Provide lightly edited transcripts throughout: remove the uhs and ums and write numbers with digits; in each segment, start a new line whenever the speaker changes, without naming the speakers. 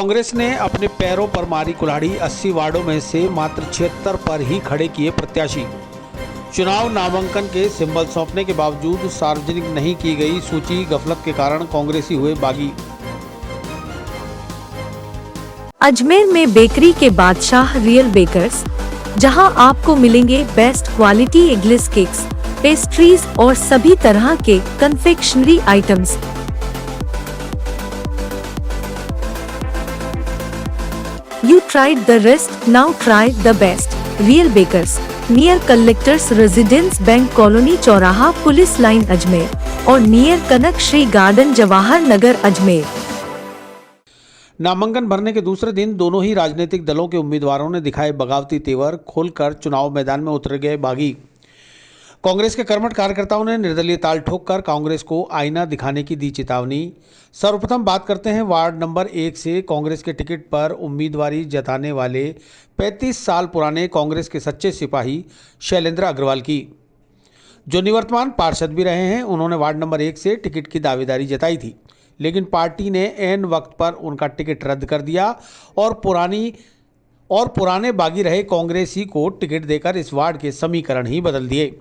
कांग्रेस ने अपने पैरों पर मारी कुल्हाड़ी। 80 वार्डों में से मात्र 76 पर ही खड़े किए प्रत्याशी। चुनाव नामांकन के सिंबल सौंपने के बावजूद सार्वजनिक नहीं की गई सूची। गफलत के कारण कांग्रेसी हुए बागी।
अजमेर में बेकरी के बादशाह रियल बेकर्स, जहां आपको मिलेंगे best quality eggless cakes, pastries और सभी तरह के confectionery items. You tried the rest, now try the best. Real Bakers, near Collectors Residence Bank Colony चौराहा पुलिस लाइन अजमेर और नियर कनक श्री गार्डन जवाहर नगर अजमेर।
नामांकन भरने के दूसरे दिन दोनों ही राजनीतिक दलों के उम्मीदवारों ने दिखाए बगावती तेवर। खोलकर चुनाव मैदान में उतर गए बागी। कांग्रेस के कर्मठ कार्यकर्ताओं ने निर्दलीय ताल ठोककर कांग्रेस को आईना दिखाने की दी चेतावनी। सर्वप्रथम बात करते हैं वार्ड नंबर 1 से कांग्रेस के टिकट पर उम्मीदवारी जताने वाले 35 साल पुराने कांग्रेस के सच्चे सिपाही शैलेंद्र अग्रवाल की, जो निवर्तमान पार्षद भी रहे हैं। उन्होंने वार्ड नंबर 1 से टिकट की दावेदारी जताई थी, लेकिन पार्टी ने ऐन वक्त पर उनका टिकट रद्द कर दिया और पुराने बागी रहे कांग्रेसी को टिकट देकर इस वार्ड के समीकरण ही बदल दिए।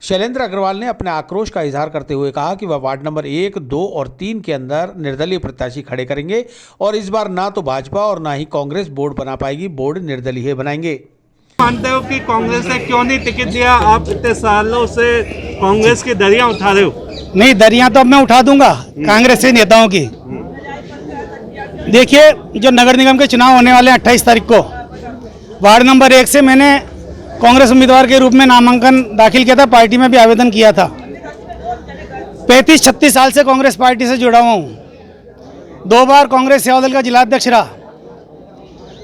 शैलेंद्र अग्रवाल ने अपने आक्रोश का इजहार करते हुए कहा कि वह वार्ड नंबर 1, 2 और 3 के अंदर निर्दलीय प्रत्याशी खड़े करेंगे और इस बार ना तो भाजपा और ना ही कांग्रेस बोर्ड बना पाएगी, बोर्ड निर्दलीय बनाएंगे।
मानते हो कि कांग्रेस ने क्यों नहीं टिकट दिया? आप इतने सालों से कांग्रेस की दरिया उठा रहे हो।
नहीं, दरिया तो अब मैं उठा दूंगा कांग्रेस के नेताओं की। देखिए, जो नगर निगम के चुनाव होने वाले हैं 28 तारीख को, वार्ड नंबर 1 से मैंने कांग्रेस उम्मीदवार के रूप में नामांकन दाखिल किया था। पार्टी में भी आवेदन किया था। 35-36 साल से कांग्रेस पार्टी से जुड़ा हुआ हूँ। 2 बार कांग्रेस सेवा दल का जिला अध्यक्ष रहा,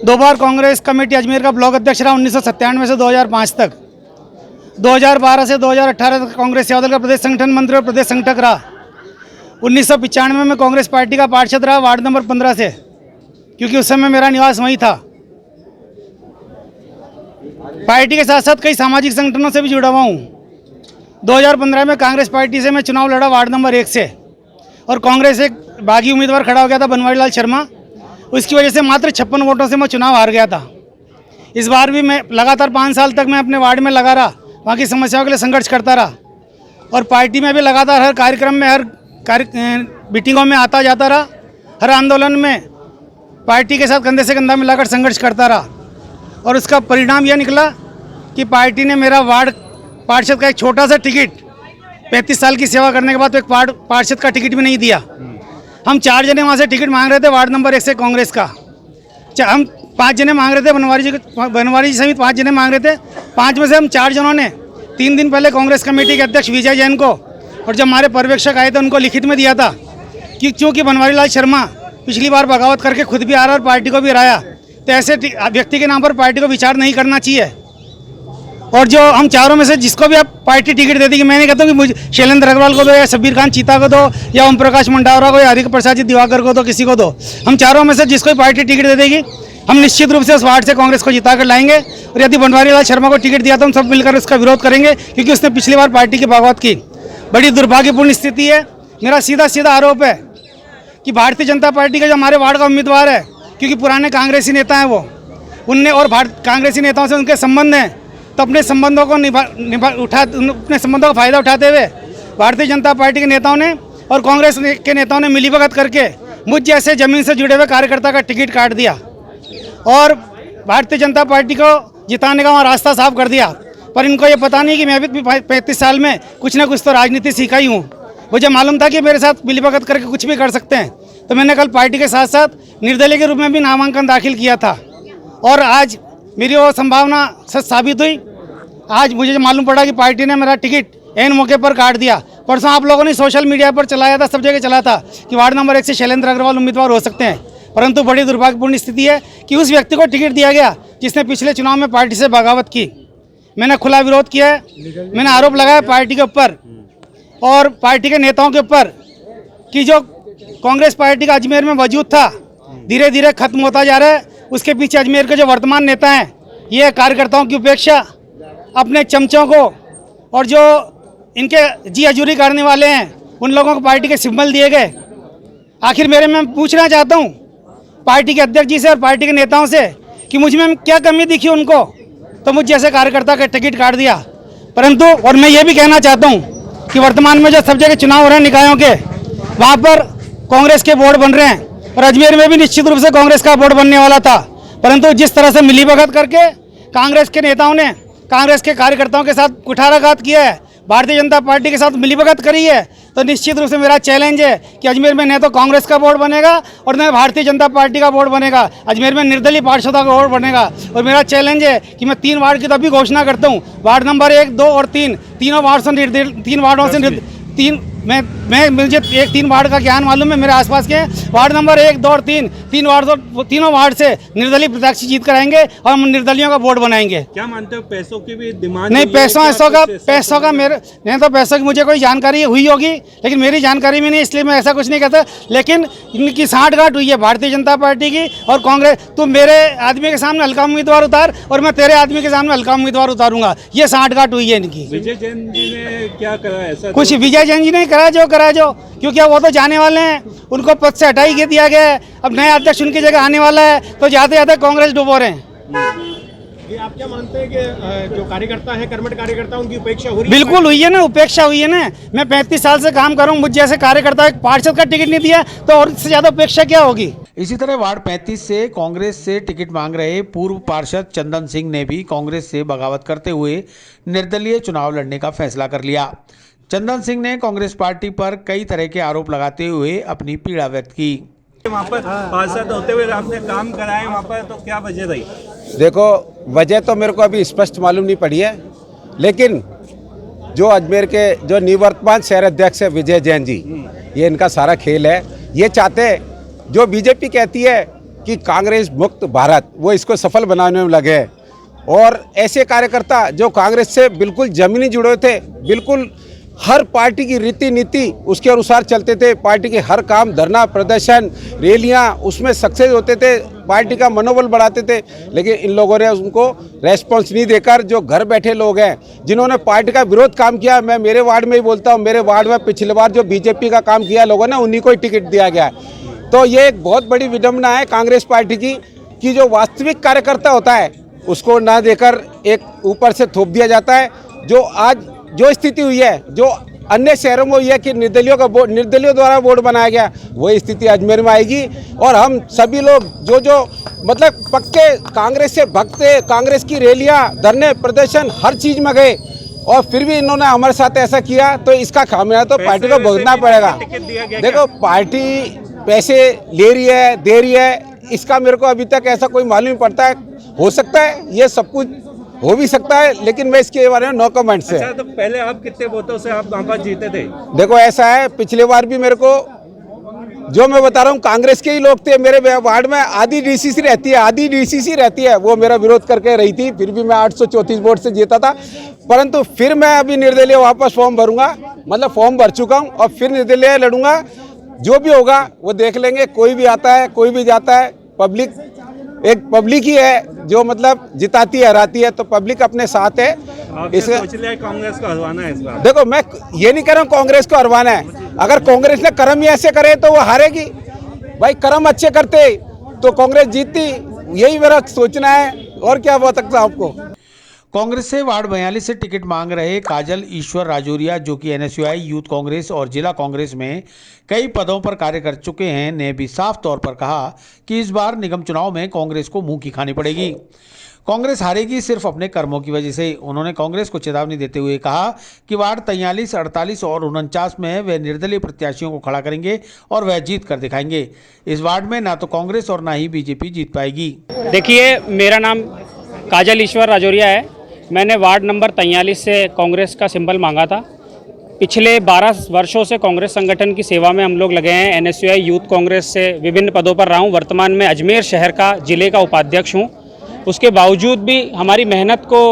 2 बार कांग्रेस कमेटी अजमेर का ब्लॉक अध्यक्ष रहा 1997 से 2005 तक। 2012 से 2018 तक कांग्रेस सेवा दल का प्रदेश संगठन मंत्री और प्रदेश संगठक रहा। 1995 में कांग्रेस पार्टी का पार्षद रहा वार्ड नंबर 15 से, क्योंकि उस समय मेरा निवास वहीं था। पार्टी के साथ साथ कई सामाजिक संगठनों से भी जुड़ा हुआ हूँ। 2015 में कांग्रेस पार्टी से मैं चुनाव लड़ा वार्ड नंबर 1 से, और कांग्रेस एक बागी उम्मीदवार खड़ा हो गया था बनवारी लाल शर्मा। उसकी वजह से मात्र 56 वोटों से मैं चुनाव हार गया था। इस बार भी मैं लगातार 5 साल तक मैं अपने वार्ड में लगा रहा, वहाँ की समस्याओं के लिए संघर्ष करता रहा, और पार्टी में भी लगातार हर कार्यक्रम में, हर मीटिंगों में आता जाता रहा। हर आंदोलन में पार्टी के साथ कंधे से कंधा मिलाकर संघर्ष करता रहा, और उसका परिणाम यह निकला कि पार्टी ने मेरा वार्ड पार्षद का एक छोटा सा टिकट 35 साल की सेवा करने के बाद तो एक पार्षद का टिकट भी नहीं दिया। हम 4 जने वहाँ से टिकट मांग रहे थे वार्ड नंबर 1 से कांग्रेस का। हम 5 जने मांग रहे थे, बनवारी जी समेत 5 जने मांग रहे थे। 5 में से हम 4 जनों ने 3 दिन पहले कांग्रेस कमेटी के अध्यक्ष विजय जैन को, और जब हमारे पर्यवेक्षक आए थे उनको लिखित में दिया था कि चूँकि बनवारी लाल शर्मा पिछली बार बगावत करके खुद भी आ रहा और पार्टी को भी हराया, तो ऐसे व्यक्ति के नाम पर पार्टी को विचार नहीं करना चाहिए। और जो हम चारों में से जिसको भी आप पार्टी टिकट दे दी, कि मैं नहीं कहता हूँ कि मुझे शैलेंद्र अग्रवाल को दो, या शब्बीर खान चीता को दो, या ओम प्रकाश मंडावरा को, या हरिक प्रसाद जी दिवाकर को दो, किसी को दो। हम चारों में से जिसको भी पार्टी टिकट दे देगी, हम निश्चित रूप से उस वार्ड से कांग्रेस को जिता कर लाएंगे। और यदि बनवारी लाल शर्मा को टिकट दिया तो हम सब मिलकर उसका विरोध करेंगे, क्योंकि उसने पिछली बार पार्टी की बगावत की। बड़ी दुर्भाग्यपूर्ण स्थिति है। मेरा सीधा आरोप है कि भारतीय जनता पार्टी का जो हमारे वार्ड का उम्मीदवार है, क्योंकि पुराने कांग्रेसी नेता हैं उनने, और कांग्रेसी नेताओं से उनके संबंध हैं, तो अपने संबंधों को अपने संबंधों का फायदा उठाते हुए भारतीय जनता पार्टी के नेताओं ने और कांग्रेस के नेताओं ने मिलीभगत करके मुझ जैसे जमीन से जुड़े हुए कार्यकर्ता का टिकट काट दिया और भारतीय जनता पार्टी को जिताने का वहाँ रास्ता साफ कर दिया। पर इनको ये पता नहीं कि मैं भी 35 साल में कुछ ना कुछ तो राजनीति सीखा ही हूँ। मुझे मालूम था कि मेरे साथ मिलीभगत करके कुछ भी कर सकते हैं, तो मैंने कल पार्टी के साथ साथ निर्दलीय के रूप में भी नामांकन दाखिल किया था, और आज मेरी वो संभावना सच साबित हुई। आज मुझे मालूम पड़ा कि पार्टी ने मेरा टिकट ऐन मौके पर काट दिया। परसों आप लोगों ने सोशल मीडिया पर चलाया था, सब जगह चला था कि वार्ड नंबर 1 से शैलेंद्र अग्रवाल उम्मीदवार हो सकते हैं, परंतु बड़ी दुर्भाग्यपूर्ण स्थिति है कि उस व्यक्ति को टिकट दिया गया जिसने पिछले चुनाव में पार्टी से बगावत की। मैंने खुला विरोध किया है। मैंने आरोप लगाया पार्टी के ऊपर और पार्टी के नेताओं के ऊपर कि जो कांग्रेस पार्टी का अजमेर में वजूद था धीरे धीरे खत्म होता जा रहा है। उसके पीछे अजमेर के जो वर्तमान नेता हैं, ये कार्यकर्ताओं की उपेक्षा, अपने चमचों को और जो इनके जी हजूरी करने वाले हैं उन लोगों को पार्टी के सिंबल दिए गए। आखिर मैं पूछना चाहता हूँ पार्टी के अध्यक्ष जी से और पार्टी के नेताओं से कि मुझ में क्या कमी दिखी उनको, तो मुझ जैसे कार्यकर्ता का टिकट काट दिया। परंतु और मैं ये भी कहना चाहता हूँ कि वर्तमान में जो सब जगह चुनाव हो रहे हैं निकायों के, वहाँ पर कांग्रेस के बोर्ड बन रहे हैं और अजमेर में भी निश्चित रूप से कांग्रेस का बोर्ड बनने वाला था। परंतु जिस तरह से मिलीभगत करके कांग्रेस के नेताओं ने कांग्रेस के कार्यकर्ताओं के साथ कुठाराघात किया है, भारतीय जनता पार्टी के साथ मिलीभगत करी है, तो निश्चित रूप से मेरा चैलेंज है कि अजमेर में न तो कांग्रेस का बोर्ड बनेगा और न भारतीय जनता पार्टी का बोर्ड बनेगा, अजमेर में निर्दलीय पार्षदों का बोर्ड बनेगा। और मेरा चैलेंज है कि मैं 3 वार्ड की तो अभी घोषणा करता हूँ, वार्ड नंबर 1, 2 और 3, तीनों वार्ड से 3 वार्डों से मुझे 3 वार्ड का ज्ञान मालूम है, मेरे आसपास के वार्ड नंबर 1, 2 और 3, तीनों वार्ड से निर्दलीय प्रत्याशी जीत कराएंगे और हम निर्दलियों का बोर्ड बनाएंगे।
क्या मानते हो पैसों की भी डिमांड
नहीं, पैसों का मेरे नहीं, तो पैसों की मुझे कोई जानकारी हुई होगी लेकिन मेरी जानकारी में नहीं, इसलिए मैं ऐसा कुछ नहीं कहता। लेकिन इनकी साठगांठ हुई है भारतीय जनता पार्टी की और कांग्रेस। तू मेरे आदमी के सामने हल्का उम्मीदवार उतार और मैं तेरे आदमी के सामने हल्का उम्मीदवार उतारूंगा, ये साठगांठ हुई है इनकी।
विजय जैन जी ने क्या करा ऐसा?
कुछ विजय जैन जी ने करा जो, क्योंकि वो तो जाने वाले हैं, उनको पद से हटाई के दिया गया है। अब नया अध्यक्ष उनकी जगह आने वाला है, तो जाते जाते कांग्रेस डुबो रहे हैं।
ये आप क्या मानते हैं कि जो कार्यकर्ता है, कर्मठ कार्यकर्ता, उनकी उपेक्षा हो रही है?
बिल्कुल हुई है ना, उपेक्षा हुई है ना। मैं 35 साल से काम कर रहा हूँ, मुझे जैसे कार्यकर्ता एक पार्षद का टिकट नहीं दिया तो और इससे ज्यादा उपेक्षा क्या होगी।
इसी तरह वार्ड 35 से कांग्रेस से टिकट मांग रहे पूर्व पार्षद चंदन सिंह ने भी कांग्रेस से बगावत करते हुए निर्दलीय चुनाव लड़ने का फैसला कर लिया। चंदन सिंह ने कांग्रेस पार्टी पर कई तरह के आरोप लगाते हुए अपनी पीड़ा व्यक्त की।
वहाँ पर पार्षद होते हुए आपने काम कराए वहाँ पर, तो क्या वजह रही?
देखो, वजह तो मेरे को अभी स्पष्ट मालूम नहीं पड़ी है, लेकिन जो अजमेर के जो निवर्तमान शहर अध्यक्ष है विजय जैन जी, ये इनका सारा खेल है। ये चाहते हैं जो बीजेपी कहती है कि कांग्रेस मुक्त भारत, वो इसको सफल बनाने में लगे हैं। और ऐसे कार्यकर्ता जो कांग्रेस से बिल्कुल जमीनी जुड़े हुए थे, बिल्कुल हर पार्टी की रीति नीति उसके अनुसार चलते थे, पार्टी के हर काम, धरना प्रदर्शन, रैलियां, उसमें सक्सेस होते थे, पार्टी का मनोबल बढ़ाते थे। लेकिन इन लोगों ने उनको रेस्पॉन्स नहीं देकर, जो घर बैठे लोग हैं जिन्होंने पार्टी का विरोध काम किया, मैं मेरे वार्ड में ही बोलता हूँ, मेरे वार्ड में पिछले बार जो बीजेपी का काम किया लोगों ने, उन्हीं को ही टिकट दिया गया है। तो ये एक बहुत बड़ी विडंबना है कांग्रेस पार्टी की कि जो वास्तविक कार्यकर्ता होता है उसको ना देकर एक ऊपर से थोप दिया जाता है। जो आज जो स्थिति हुई है, जो अन्य शहरों में हुई है कि निर्दलियों द्वारा बोर्ड बनाया गया, वही स्थिति अजमेर में आएगी। और हम सभी लोग जो मतलब पक्के कांग्रेस से भक्त थे, कांग्रेस की रैलियां, धरने, प्रदर्शन हर चीज में गए, और फिर भी इन्होंने हमारे साथ ऐसा किया, तो इसका खामियाजा तो पार्टी को भुगतना पड़ेगा। देखो, पार्टी पैसे ले रही है, दे रही है, इसका मेरे को अभी तक ऐसा कोई मालूम नहीं पड़ता है। हो सकता है ये सब कुछ हो भी सकता है, लेकिन मैं इसके बारे में नो कमेंट से।
अच्छा, तो पहले आप कितने वोटों से आप वहाँ पर जीते थे?
देखो, ऐसा है, पिछले बार भी मेरे को, जो मैं बता रहा हूँ, कांग्रेस के ही लोग थे मेरे वार्ड में। आधी डीसीसी रहती है, वो मेरा विरोध करके रही थी, फिर भी मैं 834 वोट से जीता था। परंतु फिर मैं अभी निर्दलीय वापस फॉर्म भरूंगा, मतलब फॉर्म भर चुका हूँ और फिर निर्दलीय लड़ूंगा। जो भी होगा वो देख लेंगे, कोई भी आता है, कोई भी जाता है, पब्लिक ही है जो मतलब जिताती है, हराती है, तो पब्लिक अपने साथ है।
इसलिए सोच लिया कांग्रेस को हरवाना है इस बार?
देखो, मैं ये नहीं कह रहा हूँ कांग्रेस को हरवाना है। अगर कांग्रेस ने कर्म ही ऐसे करे तो वो हारेगी। भाई, कर्म अच्छे करते तो कांग्रेस जीतती, यही मेरा सोचना है, और क्या बोल सकता हूँ आपको।
कांग्रेस से वार्ड 42 से टिकट मांग रहे काजल ईश्वर राजौरिया, जो कि NSUI यूथ कांग्रेस और जिला कांग्रेस में कई पदों पर कार्य कर चुके हैं, ने भी साफ तौर पर कहा कि इस बार निगम चुनाव में कांग्रेस को मुंह की खानी पड़ेगी। कांग्रेस हारेगी सिर्फ अपने कर्मों की वजह से। उन्होंने कांग्रेस को चेतावनी देते हुए कहा कि वार्ड 43, 48 और 49 में वे निर्दलीय प्रत्याशियों को खड़ा करेंगे और वह जीत कर दिखाएंगे। इस वार्ड में ना तो कांग्रेस और ना ही बीजेपी जीत पाएगी।
देखिए, मेरा नाम काजल ईश्वर राजौरिया है। मैंने वार्ड नंबर 43 से कांग्रेस का सिंबल मांगा था। पिछले 12 वर्षों से कांग्रेस संगठन की सेवा में हम लोग लगे हैं। NSUI यूथ कांग्रेस से विभिन्न पदों पर रहा हूँ। वर्तमान में अजमेर शहर का जिले का उपाध्यक्ष हूँ। उसके बावजूद भी हमारी मेहनत को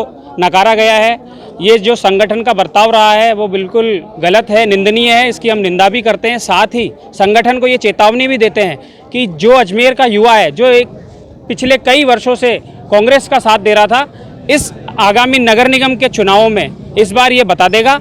नकारा गया है। ये जो संगठन का बर्ताव रहा है वो बिल्कुल गलत है, निंदनीय है। इसकी हम निंदा भी करते हैं। साथ ही संगठन को ये चेतावनी भी देते हैं कि जो अजमेर का युवा है, जो एक पिछले कई वर्षों से कांग्रेस का साथ दे रहा था, इस आगामी नगर निगम के चुनावों में इस बार ये बता देगा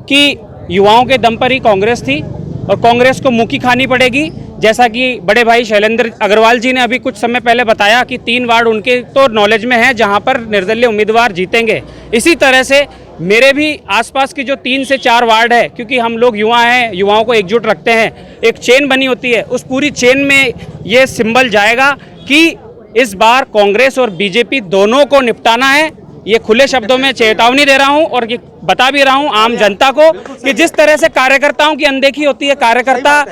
कि युवाओं के दम पर ही कांग्रेस थी और कांग्रेस को मुँह की खानी पड़ेगी। जैसा कि बड़े भाई शैलेंद्र अग्रवाल जी ने अभी कुछ समय पहले बताया कि 3 वार्ड उनके तो नॉलेज में है जहां पर निर्दलीय उम्मीदवार जीतेंगे। इसी तरह से मेरे भी आसपास की जो 3 से 4 वार्ड है, क्योंकि हम लोग युवा हैं, युवाओं को एकजुट रखते हैं, एक चेन बनी होती है, उस पूरी चेन में ये सिंबल जाएगा कि इस बार कांग्रेस और बीजेपी दोनों को निपटाना है। ये खुले शब्दों में चेतावनी दे रहा हूं और ये बता भी रहा हूं आम जनता को कि जिस तरह से कार्यकर्ताओं की अनदेखी होती है, कार्यकर्ता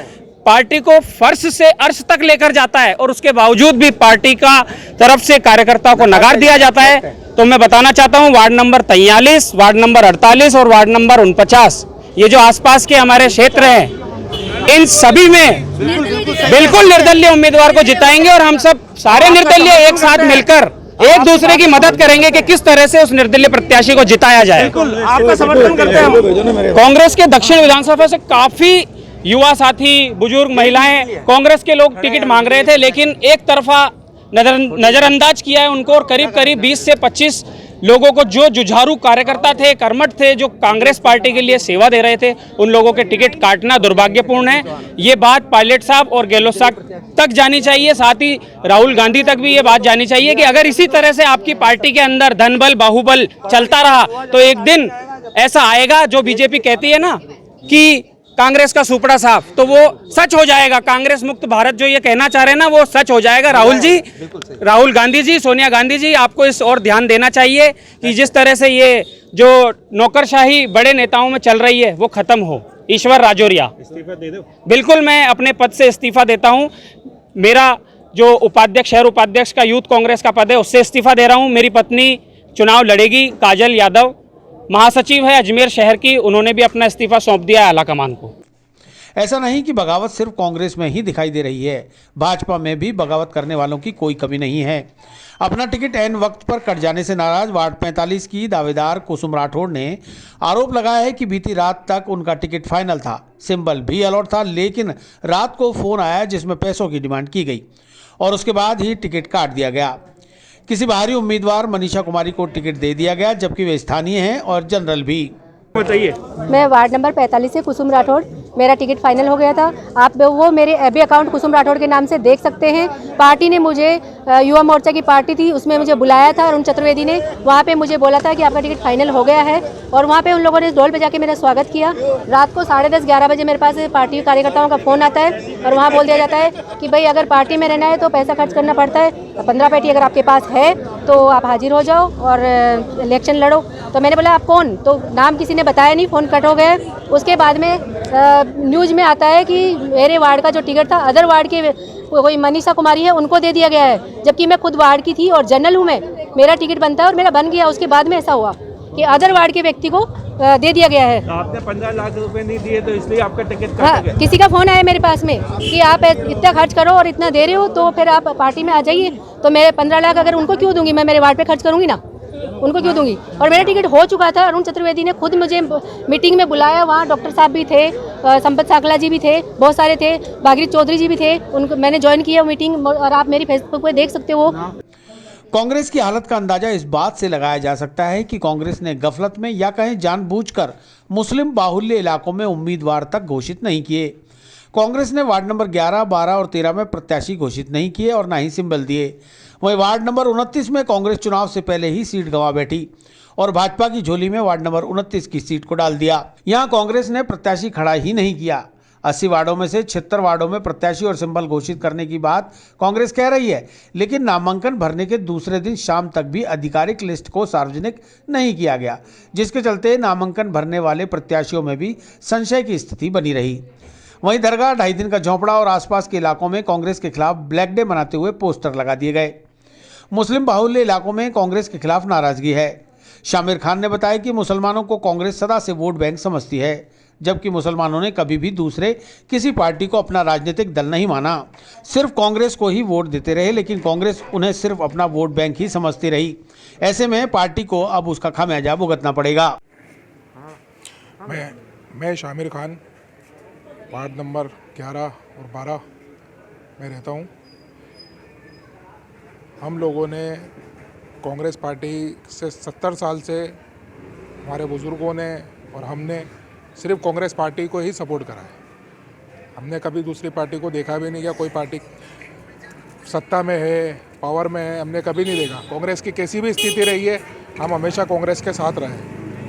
पार्टी को फर्श से अर्श तक लेकर जाता है और उसके बावजूद भी पार्टी का तरफ से कार्यकर्ता को नकार दिया जाता है। तो मैं बताना चाहता हूं वार्ड नंबर 43, वार्ड नंबर 48 और वार्ड नंबर 49, ये जो आसपास के हमारे क्षेत्र हैं, इन सभी में बिल्कुल निर्दलीय उम्मीदवार को जिताएंगे और हम सब सारे निर्दलीय एक साथ मिलकर एक दूसरे की मदद करेंगे कि किस तरह से उस निर्दलीय प्रत्याशी को जिताया जाए।
आपका समर्थन करते हैं।
कांग्रेस के दक्षिण विधानसभा से काफी युवा साथी, बुजुर्ग, महिलाएं कांग्रेस के लोग टिकट मांग रहे थे, लेकिन एक तरफा नजरअंदाज किया है उनको और करीब करीब 20 से 25 लोगों को, जो जुझारू कार्यकर्ता थे, कर्मठ थे, जो कांग्रेस पार्टी के लिए सेवा दे रहे थे, उन लोगों के टिकट काटना दुर्भाग्यपूर्ण है। ये बात पायलट साहब और गहलोत साहब तक जानी चाहिए, साथ ही राहुल गांधी तक भी ये बात जानी चाहिए कि अगर इसी तरह से आपकी पार्टी के अंदर धनबल, बाहुबल चलता रहा तो एक दिन ऐसा आएगा जो बीजेपी कहती है ना कि कांग्रेस का सुपड़ा साफ, तो वो सच हो जाएगा। कांग्रेस मुक्त भारत जो ये कहना चाह रहे हैं ना, वो सच हो जाएगा। राहुल जी, राहुल गांधी जी, सोनिया गांधी जी, आपको इस और ध्यान देना चाहिए कि जिस तरह से ये जो नौकरशाही बड़े नेताओं में चल रही है वो खत्म हो। ईश्वर राजौरिया,
इस्तीफा दे दो।
बिल्कुल मैं अपने पद से इस्तीफा देता हूं। मेरा जो उपाध्यक्ष, शहर उपाध्यक्ष का यूथ कांग्रेस का पद है, उससे इस्तीफा दे रहा हूं। मेरी पत्नी चुनाव लड़ेगी, काजल यादव, महासचिव है अजमेर शहर की, उन्होंने भी अपना इस्तीफा सौंप दिया है आला कमान को।
ऐसा नहीं कि बगावत सिर्फ कांग्रेस में ही दिखाई दे रही है, भाजपा में भी बगावत करने वालों की कोई कमी नहीं है। अपना टिकट ऐन वक्त पर कट जाने से नाराज वार्ड 45 की दावेदार कुसुम राठौड़ ने आरोप लगाया है कि बीती रात तक उनका टिकट फाइनल था, सिंबल भी अलॉट था, लेकिन रात को फोन आया जिसमें पैसों की डिमांड की गई और उसके बाद ही टिकट काट दिया गया। किसी बाहरी उम्मीदवार मनीषा कुमारी को टिकट दे दिया गया, जबकि वे स्थानीय हैं और जनरल भी।
बताइए।
मैं वार्ड नंबर 45 से कुसुम राठौड़, मेरा टिकट फाइनल हो गया था। आप वो मेरे एबी अकाउंट कुसुम राठौड़ के नाम से देख सकते हैं। पार्टी ने मुझे, युवा मोर्चा की पार्टी थी, उसमें मुझे बुलाया था। अरुण चतुर्वेदी ने वहाँ पे मुझे बोला था कि आपका टिकट फाइनल हो गया है और वहाँ पे उन लोगों ने ढोल बजा के मेरा स्वागत किया। रात को 10:30-11 बजे मेरे पास पार्टी कार्यकर्ताओं का फ़ोन आता है और वहाँ बोल दिया जाता है कि भाई अगर पार्टी में रहना है तो पैसा खर्च करना पड़ता है, 15 पेटी अगर आपके पास है तो आप हाजिर हो जाओ और इलेक्शन लड़ो। तो मैंने बोला आप कौन, तो नाम किसी ने बताया नहीं, फ़ोन कट हो गया। उसके बाद में न्यूज़ में आता है कि मेरे वार्ड का जो टिकट था अदर वार्ड के कोई मनीषा कुमारी है उनको दे दिया गया है, जबकि मैं खुद वार्ड की थी और जनरल हूँ मैं, मेरा टिकट बनता है और मेरा बन गया। उसके बाद में ऐसा हुआ कि अदर वार्ड के व्यक्ति को दे दिया गया है।
तो आपने 15 लाख रुपए नहीं दिए तो इसलिए आपका टिकट काटा
हाँ,
गया।
किसी का फ़ोन आया मेरे पास में कि आप इतना खर्च करो और इतना दे रहे हो तो फिर आप पार्टी में आ जाइए। तो मैं 15 लाख अगर उनको क्यों दूंगी, मैं मेरे वार्ड पे खर्च करूंगी ना, उनको क्यों दूंगी। और मेरा टिकट हो चुका था। अरुण चतुर्वेदी ने खुद मुझे मीटिंग में बुलाया, वहाँ डॉक्टर साहब भी थे, संपत साकला जी भी थे, बहुत सारे थे, भागीरथ चौधरी जी भी थे, उनको मैंने ज्वाइन किया मीटिंग और आप मेरी फेसबुक पे देख सकते हो।
कांग्रेस की हालत का अंदाजा इस बात से लगाया जा सकता है कि कांग्रेस ने गफलत में या कहीं जानबूझकर मुस्लिम बाहुल्य इलाकों में उम्मीदवार तक घोषित नहीं किए। कांग्रेस ने वार्ड नंबर 11, 12 और 13 में प्रत्याशी घोषित नहीं किए और न ही सिंबल दिए। वहीं वार्ड नंबर 29 में कांग्रेस चुनाव से पहले ही सीट गंवा बैठी और भाजपा की झोली में वार्ड नंबर 29 की सीट को डाल दिया। यहां कांग्रेस ने प्रत्याशी खड़ा ही नहीं किया। 80 वार्डों में से 76 वार्डों में प्रत्याशी और सिंबल घोषित करने की बात कांग्रेस कह रही है, लेकिन नामांकन भरने के दूसरे दिन शाम तक भी आधिकारिक लिस्ट को सार्वजनिक नहीं किया गया, जिसके चलते नामांकन भरने वाले प्रत्याशियों में भी संशय की स्थिति बनी रही। वहीं दरगाह, 2.5 दिन का झोंपड़ा और आसपास के इलाकों में कांग्रेस के खिलाफ ब्लैक डे मनाते हुए पोस्टर लगा दिए गए। मुस्लिम बाहुल्य इलाकों में कांग्रेस के खिलाफ नाराजगी है। शामिर खान ने बताया कि मुसलमानों को कांग्रेस सदा से वोट बैंक समझती है, जबकि मुसलमानों ने कभी भी दूसरे किसी पार्टी को अपना राजनीतिक दल नहीं माना, सिर्फ कांग्रेस को ही वोट देते रहे, लेकिन कांग्रेस उन्हें सिर्फ अपना वोट बैंक ही समझती रही। ऐसे में पार्टी को अब उसका खामियाजा भुगतना पड़ेगा।
मैं शामिर खान, वार्ड नंबर 11 और 12 में रहता हूँ। हम लोगों ने कांग्रेस पार्टी से 70 साल से, हमारे बुज़ुर्गों ने और हमने सिर्फ कांग्रेस पार्टी को ही सपोर्ट करा है। हमने कभी दूसरी पार्टी को देखा भी नहीं, या कोई पार्टी सत्ता में है, पावर में है, हमने कभी नहीं देखा। कांग्रेस की कैसी भी स्थिति रही है, हम हमेशा कांग्रेस के साथ रहे,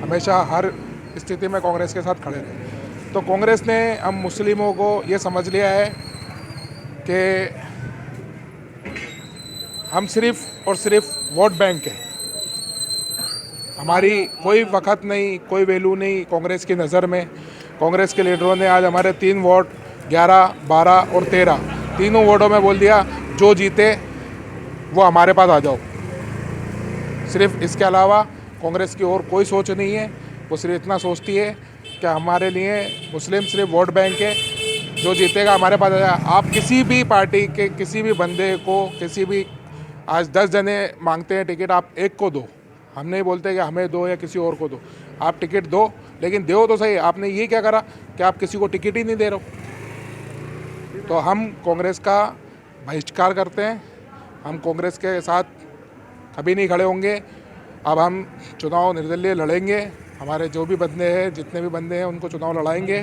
हमेशा हर स्थिति में कांग्रेस के साथ खड़े रहे। तो कांग्रेस ने हम मुस्लिमों को ये समझ लिया है कि हम सिर्फ और सिर्फ वोट बैंक है, हमारी कोई वक़्त नहीं, कोई वैल्यू नहीं कांग्रेस की नज़र में। कांग्रेस के लीडरों ने आज हमारे 3 वोट 11, 12 और 13 तीनों वोटों में बोल दिया जो जीते वो हमारे पास आ जाओ। सिर्फ इसके अलावा कांग्रेस की और कोई सोच नहीं है। वो सिर्फ इतना सोचती है कि हमारे लिए मुस्लिम सिर्फ वोट बैंक है, जो जीतेगा हमारे पास आ जाए। आप किसी भी पार्टी के किसी भी बंदे को, किसी भी, आज 10 जने मांगते हैं टिकट, आप एक को दो, हम नहीं बोलते कि हमें दो या किसी और को दो, आप टिकट दो, लेकिन दो तो सही। आपने ये क्या करा कि आप किसी को टिकट ही नहीं दे रहे हो। तो हम कांग्रेस का बहिष्कार करते हैं, हम कांग्रेस के साथ कभी नहीं खड़े होंगे। अब हम चुनाव निर्दलीय लड़ेंगे, हमारे जो भी बंदे हैं, जितने भी बंदे हैं, उनको चुनाव लड़ाएंगे।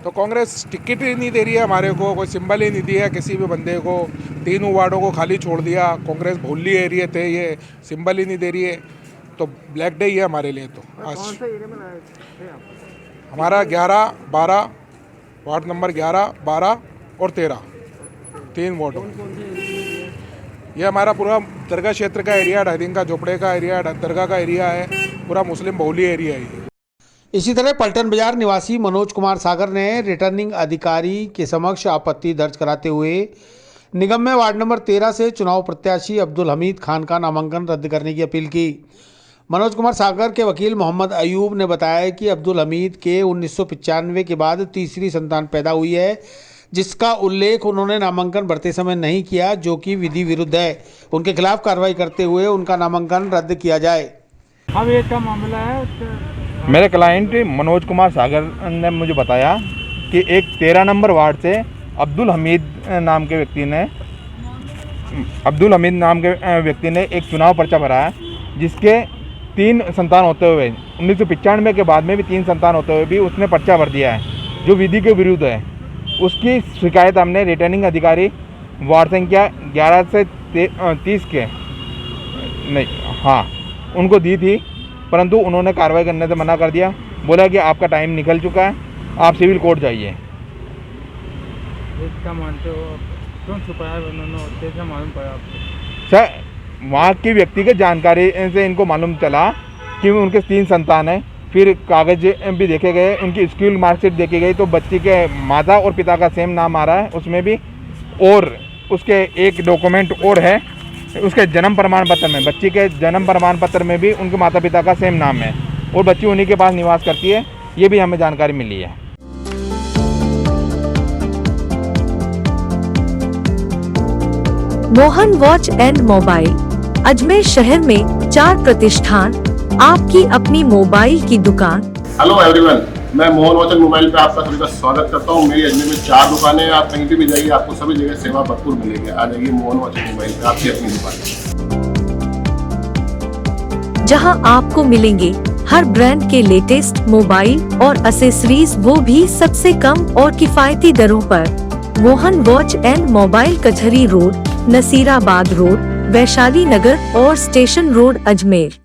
तो कांग्रेस टिकट ही नहीं दे रही है हमारे को, कोई सिंबल ही नहीं दिया किसी भी बंदे को, 3 वार्डों को खाली छोड़ दिया। कांग्रेस भोली एरिया थे, ये सिंबल ही नहीं दे रही है, तो ब्लैक डे ही है हमारे लिए। तो आज हमारा 11, 12 वार्ड नंबर 11, 12 और 13 3 वार्ड। ये हमारा पूरा दरगाह क्षेत्र का एरिया, ढाईदिन का झोपड़े का एरिया, दरगाह का एरिया है, पूरा मुस्लिम बहुली एरिया है।
इसी तरह पलटन बाजार निवासी मनोज कुमार सागर ने रिटर्निंग अधिकारी के समक्ष आपत्ति दर्ज कराते हुए निगम में वार्ड नंबर 13 से चुनाव प्रत्याशी अब्दुल हमीद खान का नामांकन रद्द करने की अपील की। मनोज कुमार सागर के वकील मोहम्मद अयूब ने बताया कि अब्दुल हमीद के 1995 के बाद तीसरी संतान पैदा हुई है, जिसका उल्लेख उन्होंने नामांकन भरते समय नहीं किया, जो कि विधि विरुद्ध है। उनके खिलाफ कार्रवाई करते हुए उनका नामांकन रद्द किया जाए।
अब ये क्या मामला है?
मेरे क्लाइंट मनोज कुमार सागर ने मुझे बताया कि एक 13 नंबर वार्ड से अब्दुल हमीद नाम के व्यक्ति ने एक चुनाव पर्चा भरा है, जिसके 3 संतान होते हुए 1995 के बाद में भी 3 संतान होते हुए भी उसने पर्चा भर दिया है, जो विधि के विरुद्ध है। उसकी शिकायत हमने रिटर्निंग अधिकारी वार्ड संख्या 11 से 30 के उनको दी थी, परंतु उन्होंने कार्रवाई करने से मना कर दिया। बोला कि आपका टाइम निकल चुका है, आप सिविल कोर्ट जाइए।
क्या मानते हो, क्यों छुपाया उन्होंने, कैसे मालूम पड़ा आपको?
सर, वहाँ की व्यक्तिगत जानकारी से इनको मालूम चला कि उनके 3 संतान हैं। फिर कागज भी देखे गए, उनकी स्कूल मार्कशीट देखी गई, तो बच्ची के माता और पिता का सेम नाम आ रहा है उसमें भी, और उसके एक डॉक्यूमेंट और है, उसके जन्म प्रमाण पत्र में, बच्ची के जन्म प्रमाण पत्र में भी उनके माता पिता का सेम नाम है, और बच्ची उन्हीं के पास निवास करती है। ये भी हमें जानकारी मिली है।
Mohan watch and mobile, Ajmer शहर में 4 प्रतिष्ठान, आपकी अपनी मोबाइल की दुकान।
हेलो एवरीवन, मैं मोहन वॉच एंड मोबाइल पे आपका सभी का स्वागत करता हूँ। मेरी अजमेर में 4 दुकानें हैं, आप कहीं भी जाइए आपको सभी जगह सेवा भरपूर मिलेगी। आ जाइए मोहन वॉच एंड मोबाइल पे, आपकी अपनी दुकान,
जहां आपको मिलेंगे हर ब्रांड के लेटेस्ट मोबाइल और एक्सेसरीज, वो भी सबसे कम और किफायती दरों पर। मोहन वॉच एंड मोबाइल, कचहरी रोड, नसीराबाद रोड, वैशाली नगर और स्टेशन रोड, अजमेर।